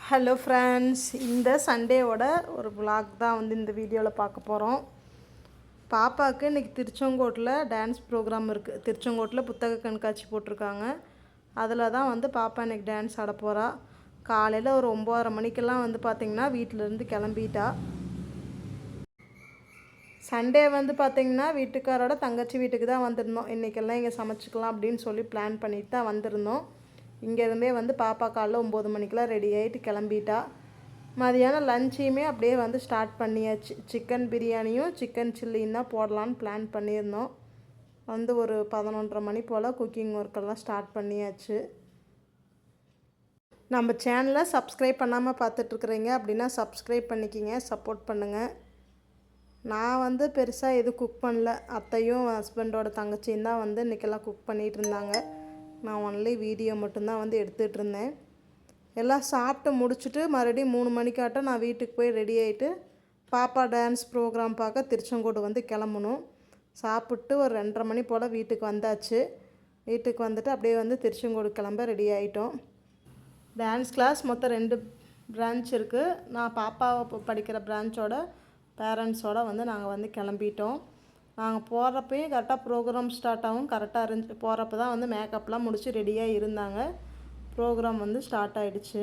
Hello friends, இந்த சண்டேவோட ஒரு vlog தான் வந்து இந்த வீடியோவில் பார்க்க போகிறோம். பாப்பாவுக்கு இன்றைக்கி திருச்செங்கோட்டில் டான்ஸ் ப்ரோக்ராம் இருக்குது. திருச்செங்கோட்டில் புத்தக கண்காட்சி போட்டிருக்காங்க. அதில் தான் வந்து பாப்பா இன்றைக்கி டான்ஸ் ஆட போகிறா. காலையில் ஒரு 9:30 மணிக்கெல்லாம் வந்து பார்த்திங்கன்னா வீட்டிலேருந்து கிளம்பிட்டா. சண்டே வந்து பார்த்திங்கன்னா வீட்டுக்காரோட தங்கச்சி வீட்டுக்கு தான் வந்திருந்தோம். இன்றைக்கெல்லாம் இங்கே சமைச்சிக்கலாம் அப்படின்னு சொல்லி பிளான் பண்ணிட்டு தான் வந்திருந்தோம். இங்கேருந்தே வந்து பாப்பா காலைல 9 மணிக்கெலாம் ரெடி ஆகிட்டு கிளம்பிட்டா. மதியானம் லஞ்சையுமே அப்படியே வந்து ஸ்டார்ட் பண்ணியாச்சு. சிக்கன் பிரியாணியும் சிக்கன் சில்லியும் தான் போடலான்னு பிளான் பண்ணியிருந்தோம். வந்து ஒரு 11:30 மணி போல் குக்கிங் ஒர்க்கெல்லாம் ஸ்டார்ட் பண்ணியாச்சு. நம்ம சேனலை சப்ஸ்கிரைப் பண்ணாமல் பார்த்துட்ருக்குறீங்க அப்படின்னா சப்ஸ்கிரைப் பண்ணிக்கிங்க, சப்போர்ட் பண்ணுங்கள். நான் வந்து பெருசாக எதுவும் குக் பண்ணல. அத்தையும் ஹஸ்பண்டோட தங்கச்சியும் தான் வந்து இன்றைக்கெல்லாம் குக் பண்ணிகிட்டு இருந்தாங்க. நான் ஒன்லி வீடியோ மட்டும்தான் வந்து எடுத்துகிட்டு இருந்தேன். எல்லாம் சாப்பிட்டு முடிச்சுட்டு மறுபடியும் 3 மணிக்காட்டம் நான் வீட்டுக்கு போய் ரெடி ஆகிட்டு பாப்பா டான்ஸ் ப்ரோக்ராம் பார்க்க திருச்செங்கோடு வந்து கிளம்பணும். சாப்பிட்டு ஒரு 2:30 மணி போல் வீட்டுக்கு வந்தாச்சு. வீட்டுக்கு வந்துட்டு அப்படியே வந்து திருச்செங்கோடு கிளம்ப ரெடி ஆகிட்டோம். டான்ஸ் கிளாஸ் மொத்தம் 2 பிரான்ச் இருக்குது. நான் பாப்பாவை படிக்கிற பிரான்ச்சோட பேரண்ட்ஸோடு வந்து நாங்கள் வந்து கிளம்பிட்டோம். நாங்கள் போகிறப்பையும் கரெக்டாக ப்ரோக்ராம் ஸ்டார்ட் ஆகும். கரெக்டாக போகிறப்ப தான் வந்து மேக்கப்லாம் முடித்து ரெடியாக இருந்தாங்க. ப்ரோக்ராம் வந்து ஸ்டார்ட் ஆகிடுச்சு.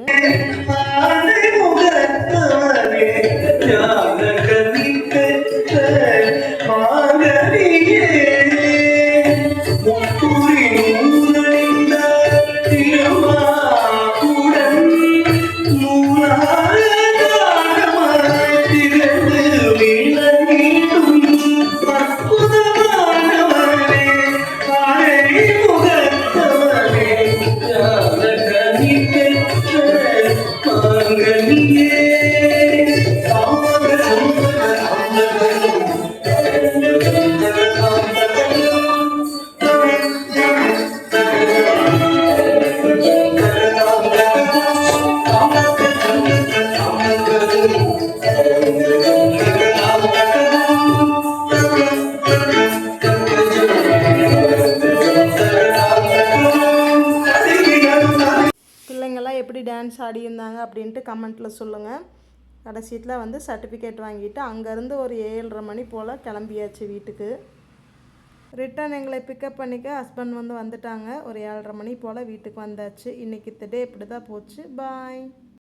பிள்ளைங்கள்லாம் எப்படி டான்ஸ் ஆடியிருந்தாங்க அப்படின்ட்டு கமெண்ட்டில் சொல்லுங்கள். கடைசியில் வந்து சர்டிஃபிகேட் வாங்கிட்டு அங்கேருந்து ஒரு 7:30 மணி போல் கிளம்பியாச்சு வீட்டுக்கு. ரிட்டன் எங்களை பிக்கப் பண்ணிக்க ஹஸ்பண்ட் வந்து வந்துட்டாங்க. ஒரு 7:30 மணி போல் வீட்டுக்கு வந்தாச்சு. இன்றைக்கி டே இப்படி தான் போச்சு. பாய்.